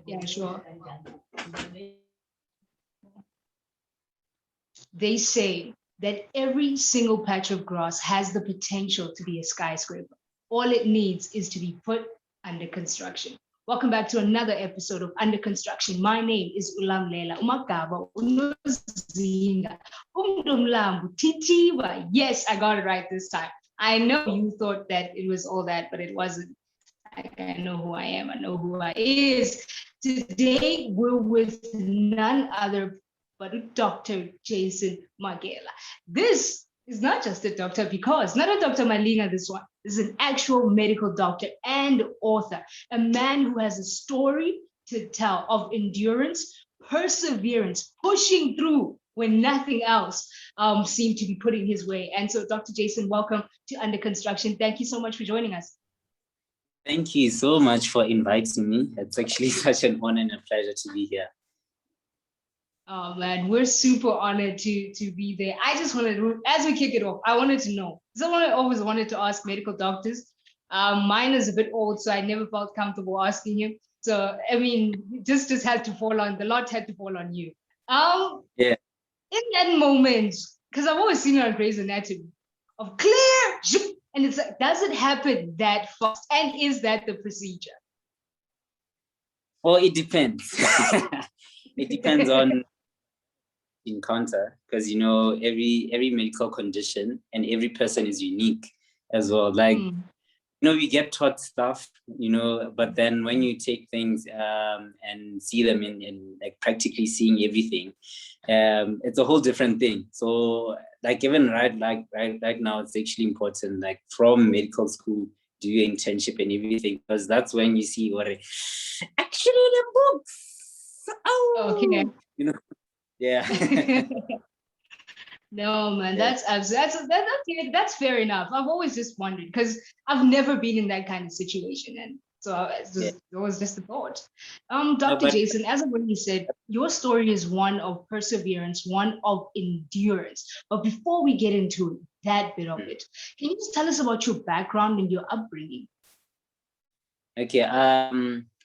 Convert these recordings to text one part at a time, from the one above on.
Yeah, sure. They say that every single patch of grass has the potential to be a skyscraper. All it needs is to be put under construction. Welcome back to another episode of Under Construction. My name is Ulam Lela Umagaba Unozinga Umdumlambu Titiwa. Yes, I got it right this time. I know you thought that it was all that, but it wasn't. I know who I am. I know who I is. Today we're with none other but Dr. Jason Magaela. This is not just a doctor because not a Dr. Malinga, this one. This is an actual medical doctor and author, a man who has a story to tell of endurance, perseverance, pushing through when nothing else seemed to be putting his way. And so, Dr. Jason, welcome to Under Construction. Thank you so much for joining us. Thank you so much for inviting me. It's actually such an honor and a pleasure to be here. Oh man, we're super honored to be there. I just wanted to, as we kick it off, I wanted to know. Someone I always wanted to ask medical doctors. Mine is a bit old, so I never felt comfortable asking him. So I mean, just had to fall on the lot had to fall on you. Yeah. In that moment, because I've always seen it on Grey's Anatomy, of clear, and it's like, does it happen that fast? And is that the procedure? Well, it depends. It depends on encounter, because every medical condition and every person is unique as well. Like we get taught stuff, but then when you take things and see them in like practically seeing everything, it's a whole different thing. So like even right now, it's actually important, like from medical school, do your internship and everything, because that's when you see what actually the books. Oh, okay. Yeah. No, man, that's fair enough. I've always just wondered because I've never been in that kind of situation, and so it was just a thought. Dr. Jason, as I've already said, your story is one of perseverance, one of endurance. But before we get into that bit of it, can you just tell us about your background and your upbringing? Okay.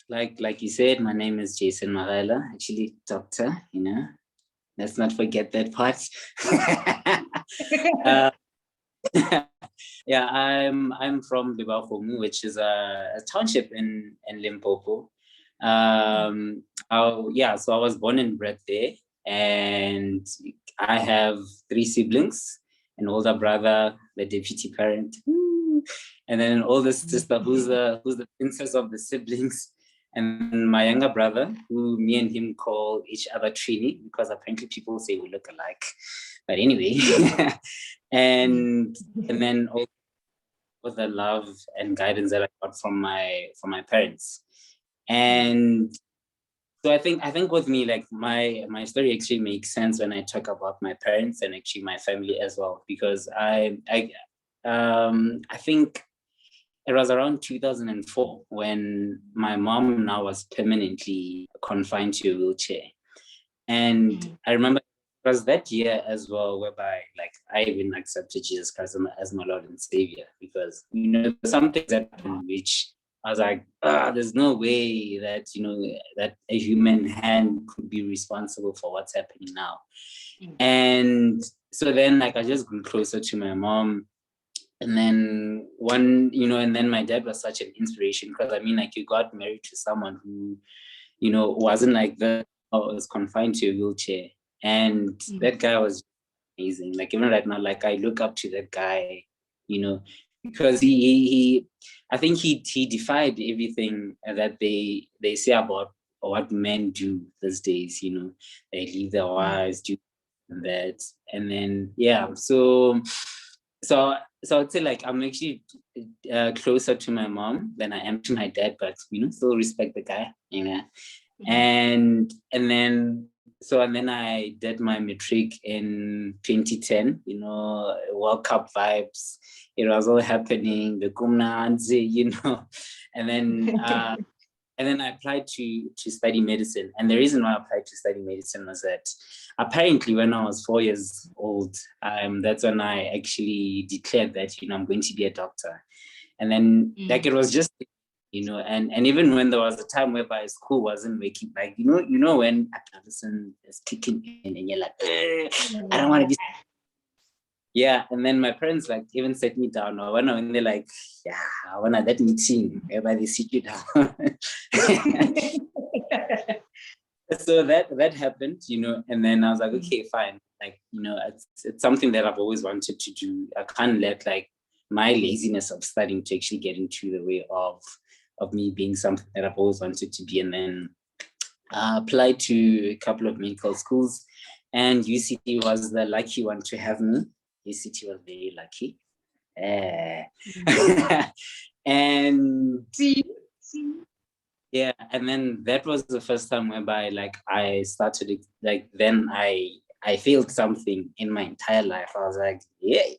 Like you said, my name is Jason Magaela, actually doctor. Let's not forget that part. Yeah, I'm from Libafomu, which is a township in Limpopo. So I was born and bred there, and I have 3 siblings: an older brother, the deputy parent, and then an older sister who's the princess of the siblings. And my younger brother, who me and him call each other Trini, because apparently people say we look alike. But anyway, and then all the love and guidance that I got from my parents. And so I think with me, like my story actually makes sense when I talk about my parents and actually my family as well, because I think it was around 2004 when my mom now was permanently confined to a wheelchair. And I remember it was that year as well whereby like I even accepted Jesus Christ as my Lord and Savior, because some things that happened which I was like, there's no way that that a human hand could be responsible for what's happening now. And so then like I just grew closer to my mom. And then and then my dad was such an inspiration, because I mean, like, you got married to someone who, wasn't like that, or was confined to a wheelchair. And that guy was amazing. Like, even right now, like, I look up to that guy, because I think he defied everything that they say about what men do these days. They leave their wives, do that, and then So I'd say like I'm actually closer to my mom than I am to my dad, but still respect the guy, And then I did my matric in 2010. World Cup vibes. It was all happening. The Kumnanzi, and then. And then I applied to study medicine. And the reason why I applied to study medicine was that apparently when I was 4 years old, that's when I actually declared that, I'm going to be a doctor. And then like it was just and even when there was a time whereby school wasn't waking, like, when adolescent is kicking in and you're like, I don't want to be. Yeah, and then my parents like even set me down, or when they're like, yeah, I want that meeting whereby they sit you down. So that happened, and then I was like, okay, fine. Like, it's something that I've always wanted to do. I can't let like my laziness of studying to actually get into the way of me being something that I've always wanted to be. And then I applied to a couple of medical schools, and UCT was the lucky one to have me. UCT was very lucky. And see. Yeah, and then that was the first time whereby like I started, like, then I felt something in my entire life. I was like, yeah,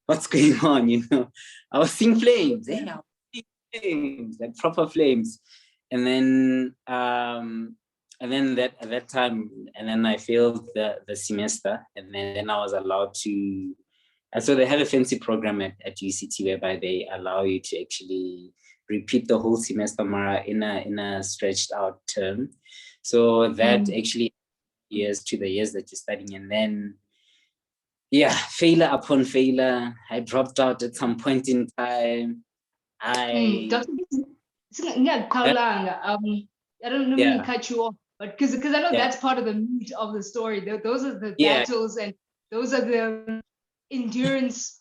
what's going on? I was seeing flames. Yeah, I was seeing flames, like proper flames. And then that at that time, and then I failed the semester, and then I was allowed to. And so they have a fancy program at UCT whereby they allow you to actually repeat the whole semester Mara in a stretched out term. So that actually years to the years that you're studying. And then, yeah, failure upon failure. I dropped out at some point in time. Dr. I don't mean to cut you off, but because I know that's part of the meat of the story. Those are the battles, and those are the endurance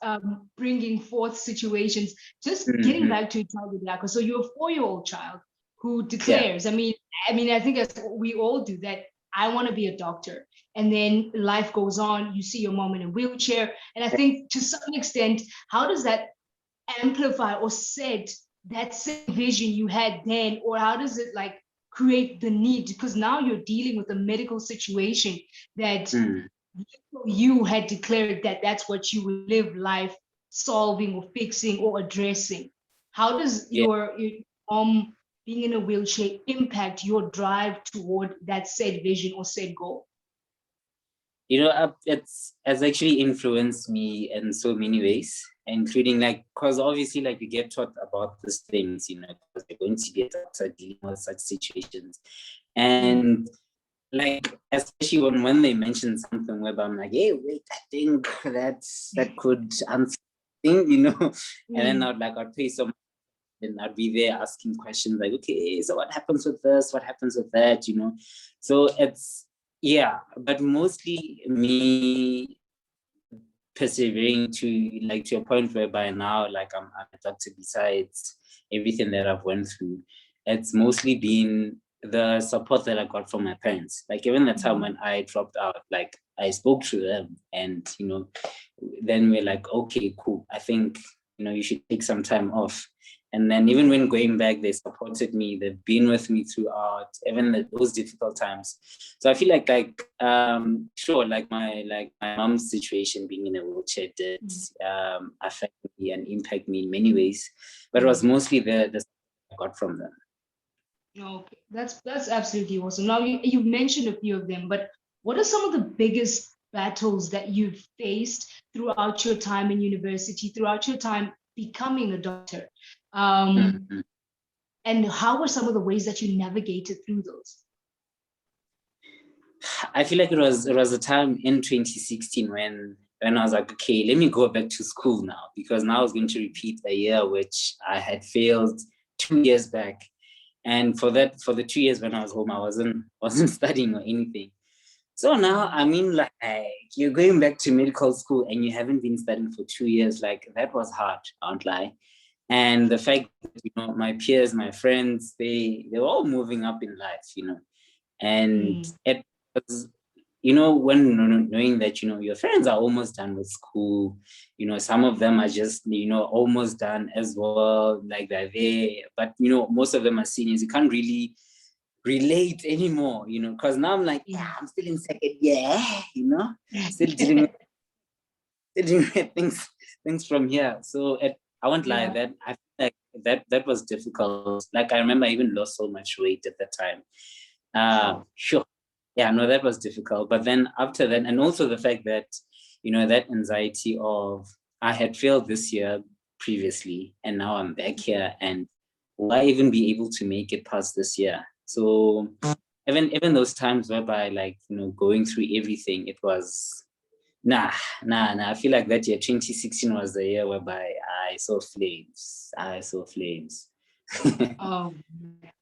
bringing forth situations. Just getting back to child with DACA. So you're a 4-year-old child who declares, I mean, I think as we all do that, I want to be a doctor. And then life goes on, you see your mom in a wheelchair. And I think to some extent, how does that amplify or set that same vision you had then, or how does it like create the need? Because now you're dealing with a medical situation that you had declared that that's what you would live life solving or fixing or addressing. How does your being in a wheelchair impact your drive toward that said vision or said goal? It's has actually influenced me in so many ways, including like, because obviously like you get taught about these things, because you're going to be a doctor dealing with such situations. And like, especially when they mention something where I'm like, hey, wait, I think that could answer thing, and then I'd pay some, and I'd be there asking questions like, okay, so what happens with this? What happens with that? So it's, but mostly me persevering to a point whereby now, like, I'm a doctor. Besides everything that I've went through, it's mostly been the support that I got from my parents. Like, even the time when I dropped out, like, I spoke to them, and then we're like, okay, cool, I think you should take some time off. And then even when going back, they supported me. They've been with me throughout, even those difficult times. So I feel like sure, like my mom's situation, being in a wheelchair, did affect me and impact me in many ways. But it was mostly the support I got from them. Okay, that's absolutely awesome. Now you've mentioned a few of them, but what are some of the biggest battles that you've faced throughout your time in university, throughout your time becoming a doctor? And how were some of the ways that you navigated through those? I feel like it was a time in 2016 when I was like, okay, let me go back to school now, because now I was going to repeat a year which I had failed 2 years back. And for the 2 years when I was home, I wasn't studying or anything. So now, I mean, like, you're going back to medical school and you haven't been studying for 2 years. Like, that was hard, I won't lie. And the fact that, my peers, my friends, they were all moving up in life, and it was, when knowing that, your friends are almost done with school, some of them are just, almost done as well, like they're there, but, most of them are seniors. You can't really relate anymore, because now I'm like, I'm still in second year, still dealing with things from here. So I won't lie, that I feel like that was difficult. Like, I remember I even lost so much weight at that time. Sure. Yeah, no, that was difficult. But then after that, and also the fact that, that anxiety of, I had failed this year previously, and now I'm back here, and will I even be able to make it past this year? So even those times whereby, like, going through everything, it was nah. I feel like that year 2016 was the year whereby I saw flames. Oh,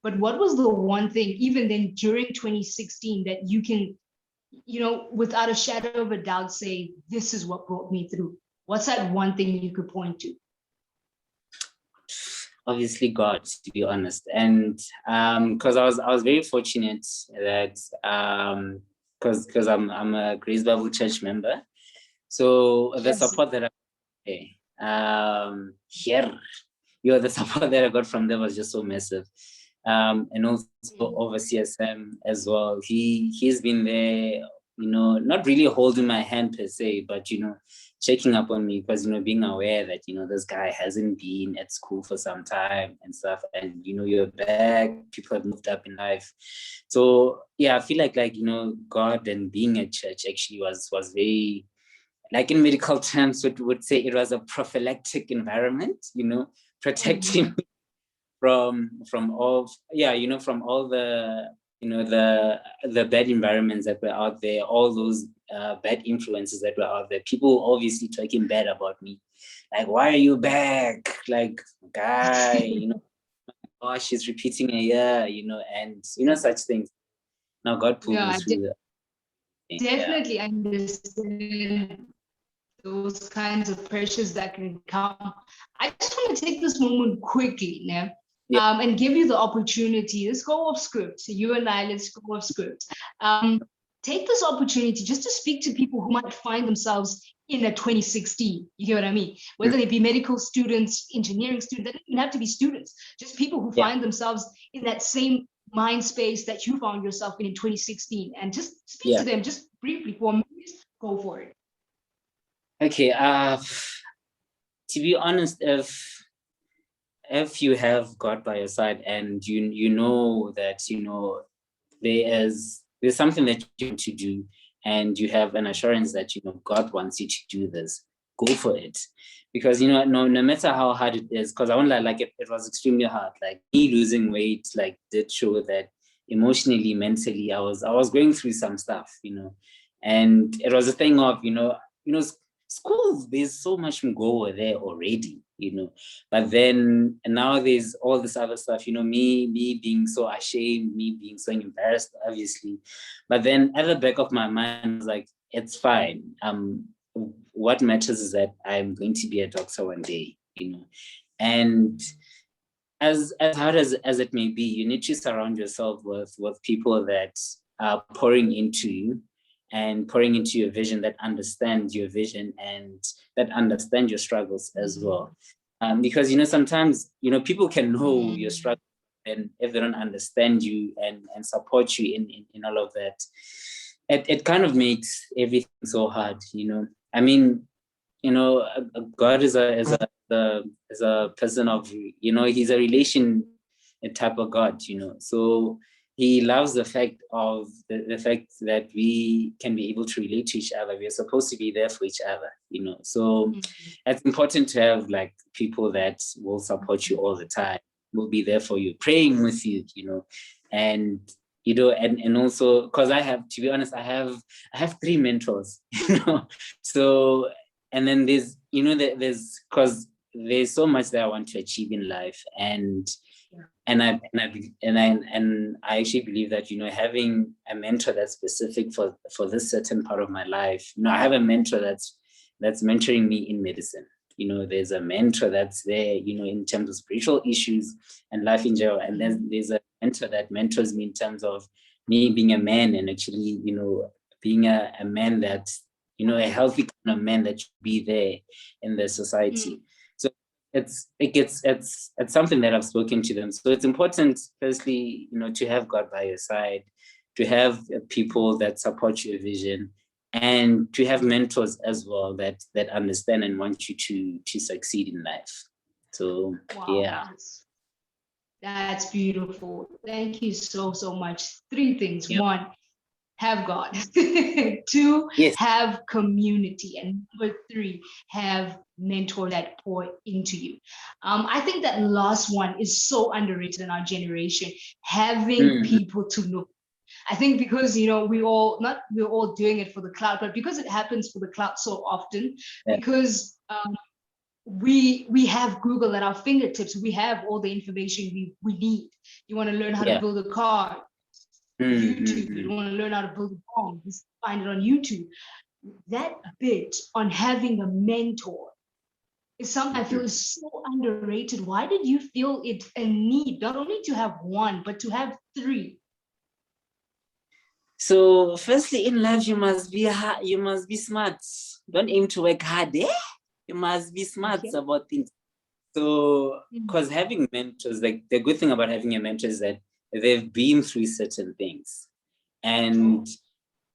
but what was the one thing, even then during 2016, that you can, without a shadow of a doubt, say, this is what brought me through? What's that one thing you could point to? Obviously God, to be honest. And because I was very fortunate that because I'm a Grace Bible Church member. So the support that the support that I got from them was just so massive. And also over CSM as well. He's been there, not really holding my hand per se, but checking up on me, because being aware that this guy hasn't been at school for some time and stuff, and you're back, people have moved up in life. So yeah, I feel like God and being at church actually was very, like, in medical terms would say it was a prophylactic environment, protecting me from all the the bad environments that were out there, all those bad influences that were out there. People obviously talking bad about me, like, why are you back, like, guy, oh, she's repeating a year, and such things. Now God pulled me through that. Definitely understand those kinds of pressures that can come. I just want to take this moment quickly now, and give you the opportunity. Let's go off script. So you and I, let's go off script. Take this opportunity just to speak to people who might find themselves in a 2016. You hear what I mean? Whether they be medical students, engineering students, they don't even have to be students, just people who find themselves in that same mind space that you found yourself in 2016, and just speak to them just briefly for a minute. Go for it. Okay, to be honest, if you have God by your side and you know that there's something that you want to do, and you have an assurance that God wants you to do this, go for it. Because no matter how hard it is, because I won't lie, like, it was extremely hard. Like, me losing weight, like, did show that emotionally, mentally, I was going through some stuff, and it was a thing of schools, there's so much go there already, but then now there's all this other stuff, me being so ashamed, me being so embarrassed, obviously. But then at the back of my mind, I was like, it's fine. What matters is that I'm going to be a doctor one day, and as hard as it may be, you need to surround yourself with people that are pouring into you and pouring into your vision, that understand your vision and that understand your struggles as well. Because sometimes people can know your struggle, and if they don't understand you and support you in all of that, it kind of makes everything so hard. I mean, God is a person of, he's a relation type of God, so he loves the fact that we can be able to relate to each other. We are supposed to be there for each other, so it's important to have, like, people that will support you all the time, will be there for you, praying with you, and and also, because I have, to be honest, I have 3 mentors, so, and then there's because there's so much that I want to achieve in life, and I actually believe that having a mentor that's specific for this certain part of my life. I have a mentor that's mentoring me in medicine. There's a mentor that's there, in terms of spiritual issues and life in general, and then there's a mentor that mentors me in terms of me being a man, and actually being a man that's a healthy kind of man that should be there in the society. So it's something that I've spoken to them. So it's important, firstly, to have God by your side, to have people that support your vision, and to have mentors as well that understand and want you to succeed in life. So yeah. That's beautiful. Thank you so much. 3 things. Yep. 1, have God. 2, Yes. have community. And number 3, have mentor that pour into you. I think that last one is so underrated in our generation, having people to know. I think because, we're all doing it for the cloud, but because it happens for the cloud so often, Yeah. because we have Google at our fingertips, we have all the information we need. You want to learn how to build a car, YouTube. You want to learn how to build a home, just find it on YouTube. That bit on having a mentor is something I feel is so underrated. Why did you feel it a need not only to have one, but to have 3? So firstly, in life, you must be smart. Don't aim to work hard. You must be smart about things. So, because having mentors, like the good thing about having a mentor is that they've been through certain things. And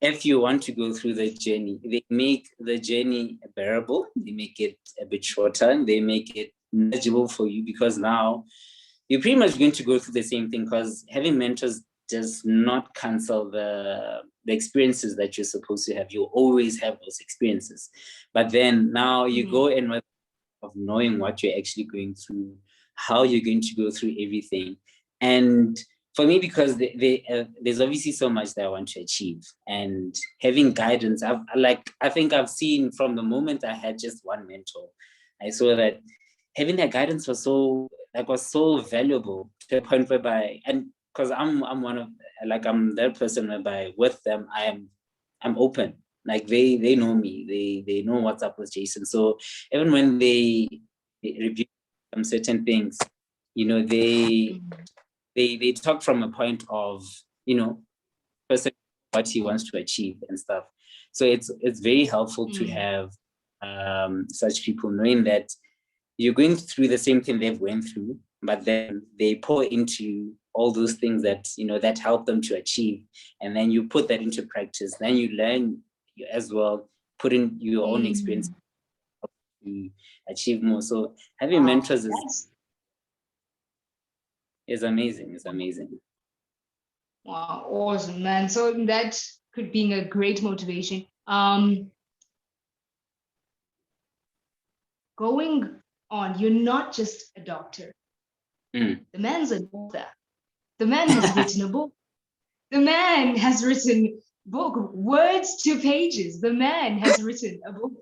if you want to go through the journey, they make the journey bearable. They make it a bit shorter. And they make it manageable for you, because now you're pretty much going to go through the same thing, because having mentors does not cancel the experiences that you're supposed to have. You always have those experiences. But then now you go in with of knowing what you're actually going through, how you're going to go through everything. And for me, because there's obviously so much that I want to achieve, and having guidance, I think I've seen from the moment I had just one mentor, I saw that having that guidance was so valuable, to a point whereby, and because I'm one of, I'm that person whereby with them I'm open. Like they know me, they know what's up with Jason. So even when they review some certain things, they talk from a point of, person what he wants to achieve and stuff. So it's very helpful to have such people, knowing that you're going through the same thing they've went through, but then they pour into all those things that, that help them to achieve. And then you put that into practice. Then you learn as well, put in your own experience to achieve more. So having mentors is amazing. It's amazing. Wow, awesome, man. So that could be a great motivation. Going on, you're not just a doctor. The man's an author. The man has written a book. The man has written book, words to pages. The man has written a book,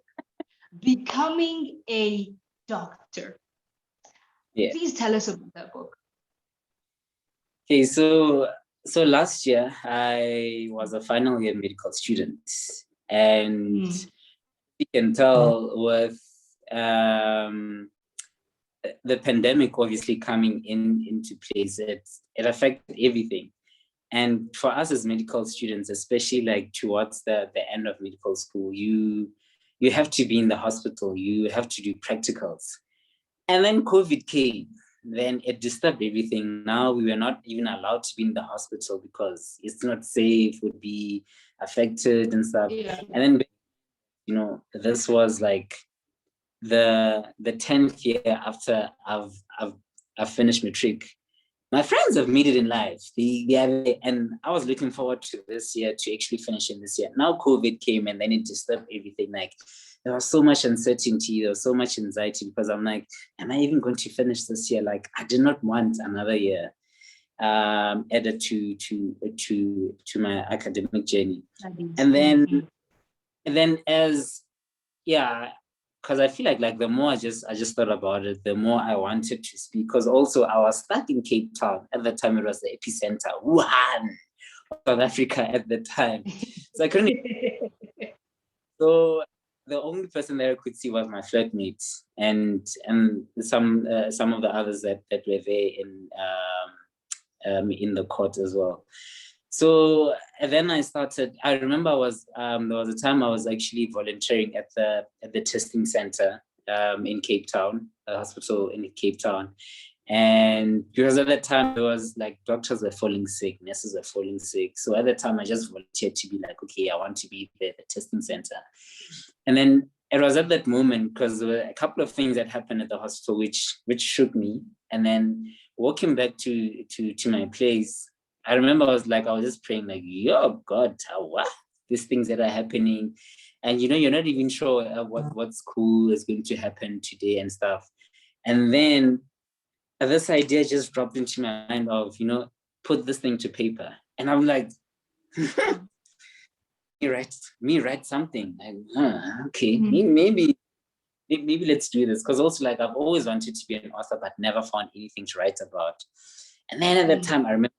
Becoming a Doctor. Yeah. Please tell us about that book. Okay, so last year I was a final year medical student, and you can tell with the pandemic obviously coming into place, it affected everything. And for us as medical students, especially like towards the end of medical school, you have to be in the hospital, you have to do practicals. And then COVID came, then it disturbed everything. Now we were not even allowed to be in the hospital because it's not safe, would be affected and stuff. Yeah. And then, this was like the 10th year after I've finished matric. My friends have made it in life. And I was looking forward to this year, to actually finish in this year. Now COVID came and then it disturbed everything. Like there was so much uncertainty, there was so much anxiety, because I'm like, am I even going to finish this year? Like I did not want another year added to my academic journey. And then because I feel like the more I just thought about it, the more I wanted to speak. Because also I was stuck in Cape Town at the time. It was the epicenter, Wuhan, South Africa at the time. So I couldn't. So the only person that I could see was my flatmates and some of the others that were there in the court as well. So then I remember there was a time I was actually volunteering at the testing center in Cape Town, a hospital in Cape Town. And because at that time there was like doctors were falling sick, nurses were falling sick. So at that time I just volunteered to be like, okay, I want to be there at the testing center. And then it was at that moment, because there were a couple of things that happened at the hospital which shook me. And then walking back to my place, I remember I was just praying like, yo, God, what? These things that are happening. And, you're not even sure what's cool is going to happen today and stuff. And then this idea just dropped into my mind of, put this thing to paper. And I'm like, me write something. Like, okay, maybe let's do this. Because also, like, I've always wanted to be an author, but never found anything to write about. And then at that time, I remember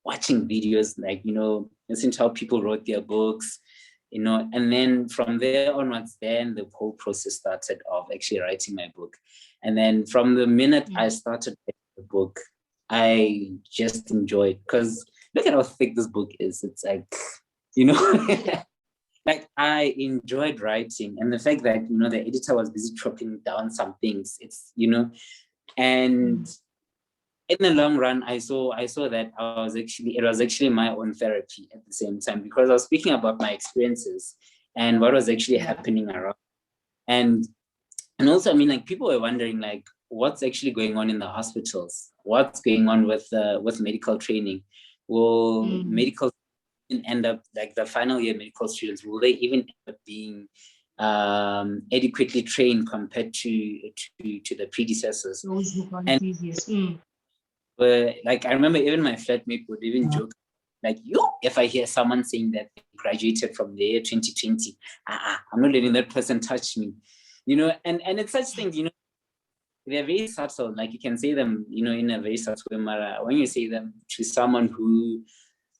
watching videos, like, listening to how people wrote their books, and then from there onwards, then the whole process started of actually writing my book. And then from the minute I started writing the book, I just enjoyed, because look at how thick this book is. It's like, like, I enjoyed writing, and the fact that, the editor was busy chopping down some things, it's, and in the long run, I saw that it was actually my own therapy at the same time, because I was speaking about my experiences and what was actually happening around. And also, I mean, like, people were wondering, like, what's actually going on in the hospitals? What's going on with medical training? Will medical end up, like, the final year medical students, will they even end up being adequately trained compared to the predecessors? Like, I remember even my flatmate would even joke, like, if I hear someone saying that they graduated from the year 2020, I'm not letting that person touch me, and it's such things, they're very subtle. Like, you can say them, in a very subtle manner. When you say them to someone who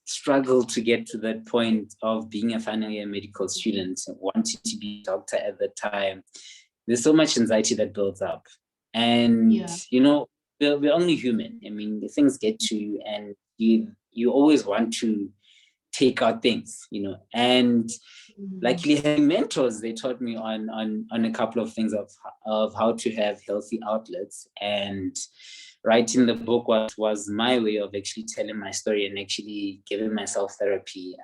struggled to get to that point of being a final year medical student, wanting to be a doctor at the time, there's so much anxiety that builds up. And, we're only human. I mean, the things get to you, and you always want to take out things, and luckily having mentors, they taught me on a couple of things of how to have healthy outlets. And writing the book was my way of actually telling my story and actually giving myself therapy.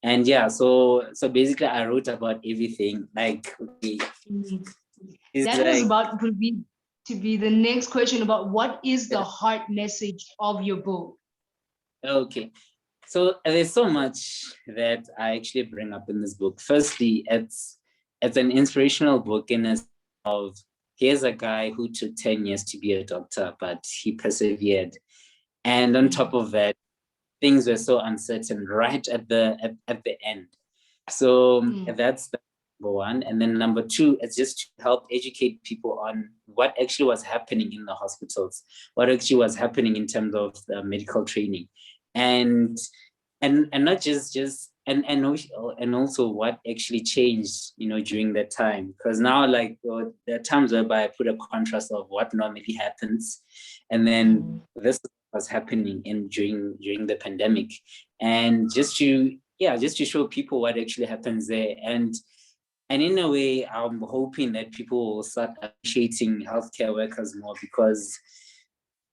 And so basically I wrote about everything. Like, that was about to be the next question, about what is the heart message of your book? Okay. So there's so much that I actually bring up in this book. Firstly, it's an inspirational book in a sense of, here's a guy who took 10 years to be a doctor, but he persevered. And on top of that, things were so uncertain right at the end. So that's number one. And then number two, it's just to help educate people on what actually was happening in the hospitals, what actually was happening in terms of the medical training. And not just and also what actually changed, during that time. Because now, like, there are times whereby I put a contrast of what normally happens, and then this was happening during the pandemic, and just to show people what actually happens there. And in a way, I'm hoping that people will start appreciating healthcare workers more, because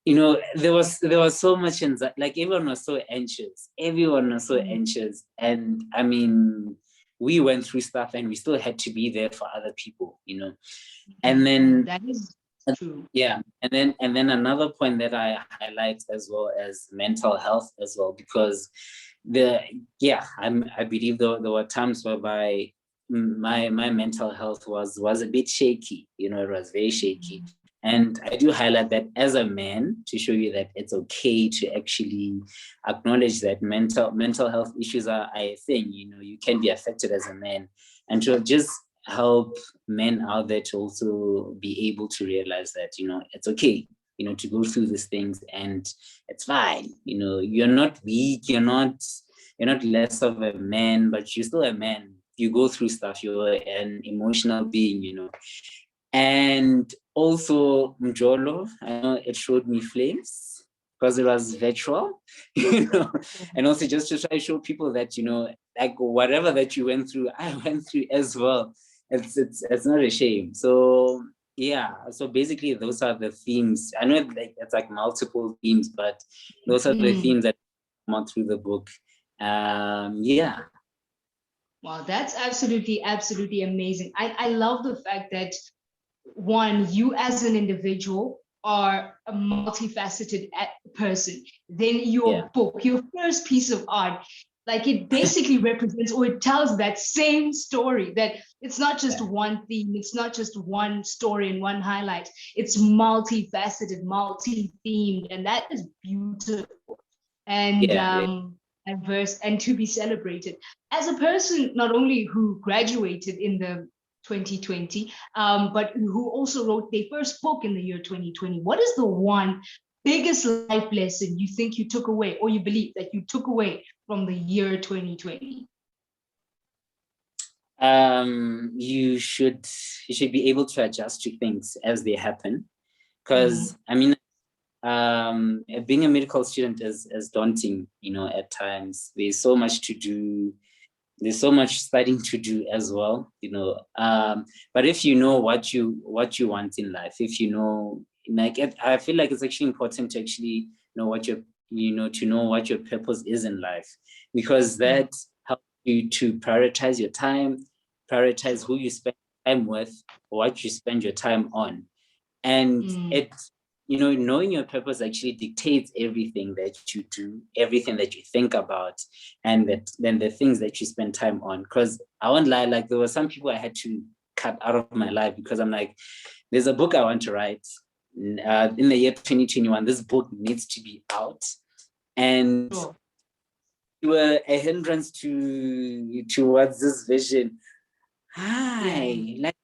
there was so much anxiety. Like, everyone was so anxious. And I mean, we went through stuff, and we still had to be there for other people, And then that is true. Yeah, and then another point that I highlight as well as mental health as well, because I believe there were times whereby my mental health was a bit shaky. It was very shaky. And I do highlight that as a man, to show you that it's okay to actually acknowledge that mental health issues are a thing. You can be affected as a man, and to just help men out there to also be able to realize that, it's okay, to go through these things, and it's fine. You're not weak, you're not less of a man, but you're still a man. You go through stuff, you're an emotional being. And also, Mjolo, I know it showed me flames because it was virtual, and also just to try to show people that, like, whatever that you went through, I went through as well. It's not a shame. So so basically those are the themes. I know it's like multiple themes, but those are the themes that come out through the book. Wow, that's absolutely amazing. I love the fact that, one, you as an individual are a multifaceted person, then your Yeah. book, your first piece of art, like it basically represents or it tells that same story, that it's not just one theme, it's not just one story and one highlight, it's multifaceted, multi-themed, and that is beautiful and diverse and to be celebrated. As a person, not only who graduated in the 2020, but who also wrote their first book in the year 2020, what is the one biggest life lesson you think you took away, or you believe that you took away from the year 2020? You should be able to adjust to things as they happen, because I mean, being a medical student is daunting, at times. There's so much to do, there's so much studying to do as well, but if you know what you want in life, if you know, like, I feel like it's actually important to actually know what your to know what your purpose is in life, because that helps you to prioritize your time, prioritize who you spend time with, what you spend your time on. And knowing your purpose actually dictates everything that you do, everything that you think about, and then the things that you spend time on. Because I won't lie, like, there were some people I had to cut out of my life because I'm like, there's a book I want to write in the year 2021. This book needs to be out, and you were a hindrance towards this vision. Like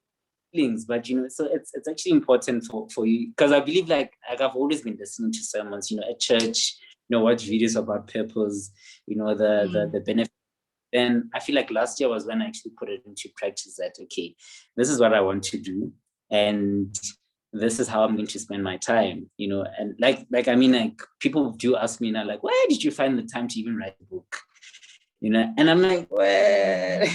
feelings, but so it's actually important for you, because I believe, like I've always been listening to sermons, at church, watch videos about purpose, the benefit. Then I feel like last year was when I actually put it into practice, that okay, this is what I want to do, and this is how I'm going to spend my time, and like I mean, like, people do ask me now, like, where did you find the time to even write a book? And I'm like, well,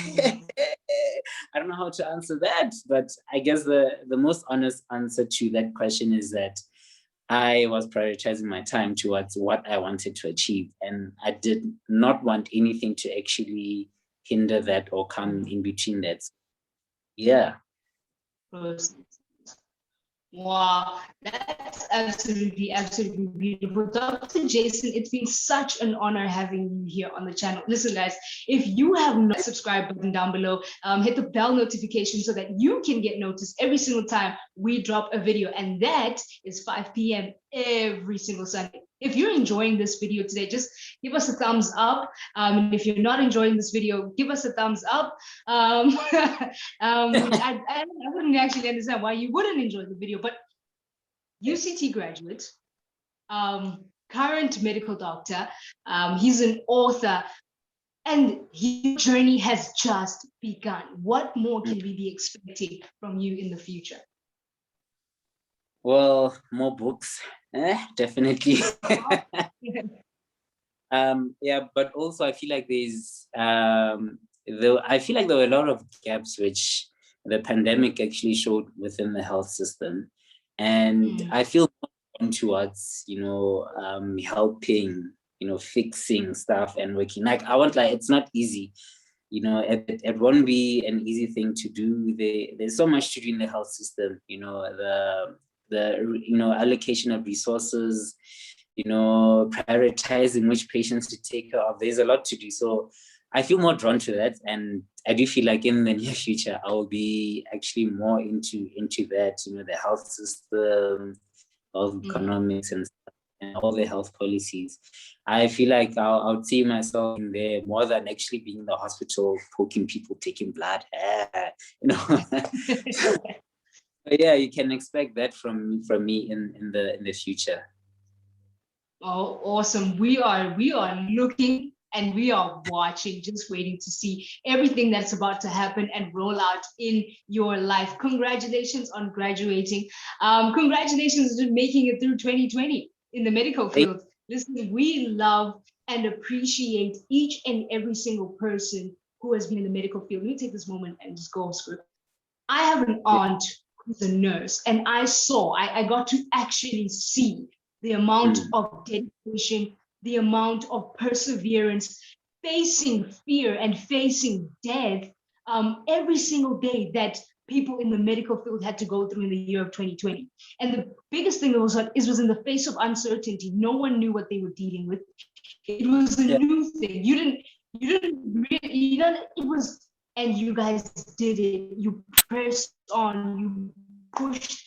I don't know how to answer that, but I guess the most honest answer to that question is that I was prioritizing my time towards what I wanted to achieve, and I did not want anything to actually hinder that or come in between that. Yeah. Wow, that's absolutely, absolutely beautiful. Dr. Jason, it's been such an honor having you here on the channel. Listen, guys, if you have not subscribed button down below, hit the bell notification so that you can get noticed every single time we drop a video. And that is 5 p.m. every single Sunday. If you're enjoying this video today, just give us a thumbs up. And if you're not enjoying this video, give us a thumbs up. I wouldn't actually understand why you wouldn't enjoy the video, but UCT graduate, current medical doctor, he's an author, and his journey has just begun. What more can we be expecting from you in the future? Well, more books, definitely. Yeah, but also I feel like I feel like there were a lot of gaps which the pandemic actually showed within the health system, and I feel more towards helping, fixing stuff and working. Like, it's not easy, it won't be an easy thing to do. There's so much to do in the health system, the allocation of resources, prioritizing which patients to take care of. There's a lot to do. So I feel more drawn to that. And I do feel like in the near future, I will be actually more into that, the health system, health economics and stuff, and all the health policies. I feel like I would see myself in there more than actually being in the hospital, poking people, taking blood, But yeah, you can expect that from me in the future. Oh, awesome. We are looking and we are watching, just waiting to see everything that's about to happen and roll out in your life. Congratulations on graduating. Congratulations on making it through 2020 in the medical field. Listen, we love and appreciate each and every single person who has been in the medical field. Let me take this moment and just go off script. I have an aunt who's a nurse, and I got to actually see the amount of dedication, the amount of perseverance, facing fear and facing death every single day that people in the medical field had to go through in the year of 2020. And the biggest thing was in the face of uncertainty. No one knew what they were dealing with. It was a new thing. It was, and you guys did it. You pressed on, you pushed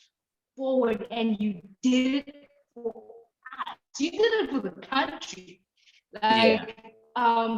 forward, and you did it for us. You did it for the country.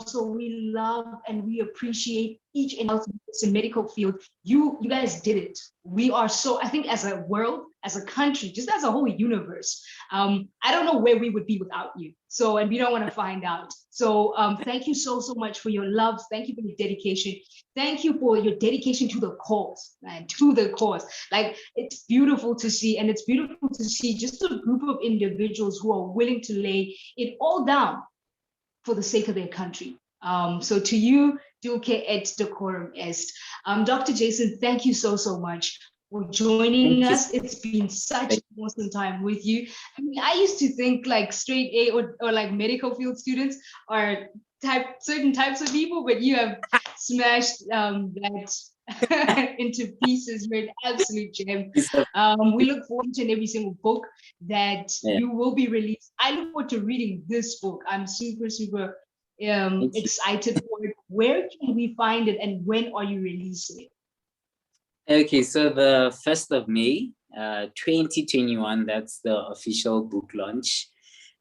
So we love and we appreciate each and every medical field. You guys did it. We are so, I think as a world, as a country, just as a whole universe, I don't know where we would be without you. So, and we don't want to find out. So thank you so much for your love. Thank you for your dedication. Thank you for your dedication to the cause, man, to the cause. Like, it's beautiful to see, and it's beautiful to see just a group of individuals who are willing to lay it all down for the sake of their country. So to you, Dulce et decorum est. Dr. Jason, thank you so much for joining us. It's been such an awesome time with you. I mean, I used to think like straight A or like medical field students are certain types of people, but you have smashed that into pieces. You're an absolute gem. We look forward to every single book that you will be released. I look forward to reading this book. I'm super excited for it. Where can we find it, and when are you releasing it? Okay, so the 1st of May, 2021, that's the official book launch.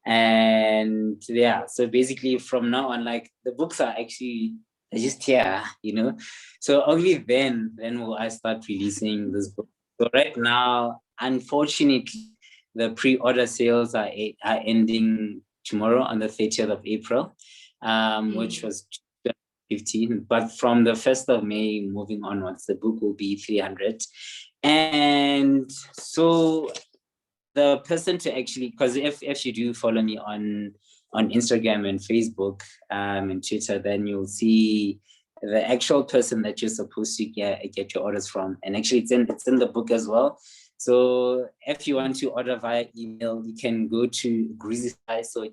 And yeah, so basically from now on, like, the books are actually just here, you know. So only then will I start releasing this book. So right now, unfortunately, the pre-order sales are ending tomorrow on the 30th of April, which was 15. But from the 1st of May moving onwards, the book will be 300. And so the person to actually, because if you do follow me on Instagram and Facebook and Twitter, then you'll see the actual person that you're supposed to get your orders from. And actually it's in the book as well. So if you want to order via email, you can go to Grozephy, so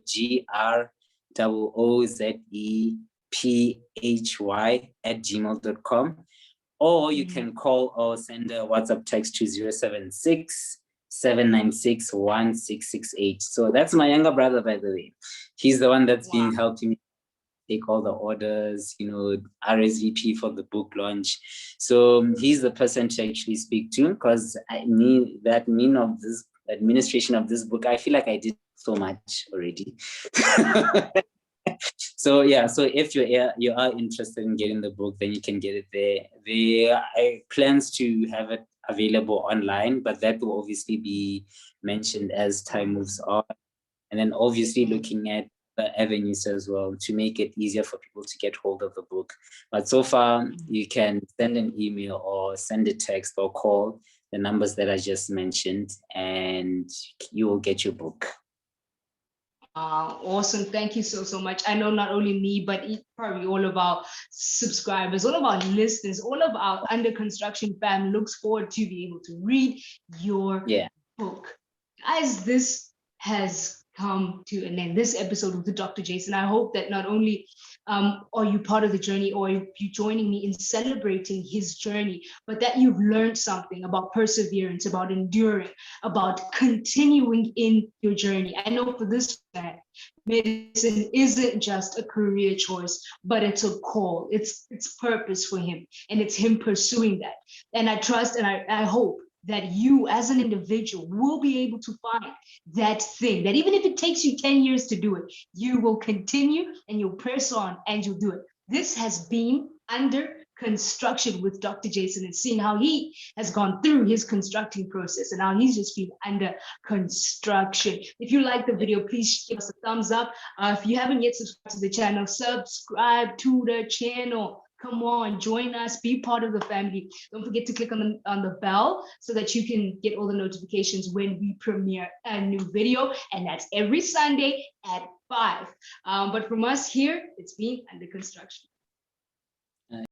GROOZEPHY@gmail.com, or you can call or send a WhatsApp text to 076-796-1668. So that's my younger brother, by the way. He's the one that's been helping me take all the orders, you know, RSVP for the book launch. So he's the person to actually speak to, because the administration of this book, I feel like I did so much already. So yeah, so if you are interested in getting the book, then you can get it there. There are plans to have it available online, but that will obviously be mentioned as time moves on. And then obviously looking at the avenues as well to make it easier for people to get hold of the book. But so far, you can send an email or send a text or call the numbers that I just mentioned, and you will get your book. Awesome. Thank you so much. I know not only me, but probably all of our subscribers, all of our listeners, all of our Under Construction fam looks forward to be able to read your book. Guys, this has come to an end. This episode with Dr. Jason. I hope that not only are you part of the journey, or you joining me in celebrating his journey, but that you've learned something about perseverance, about enduring, about continuing in your journey. I know for this man, medicine isn't just a career choice, but it's a call. It's purpose for him, and it's him pursuing that. And I trust and I hope that you as an individual will be able to find that thing, that even if it takes you 10 years to do it, you will continue and you'll press on and you'll do it. This has been Under Construction with Dr. Jason, and seeing how he has gone through his constructing process and how he's just been under construction. If you like the video, please give us a thumbs up. If you haven't yet subscribed to the channel, subscribe to the channel. Come on, join us, be part of the family. Don't forget to click on the bell so that you can get all the notifications when we premiere a new video. And that's every Sunday at 5. But from us here, it's been Under Construction.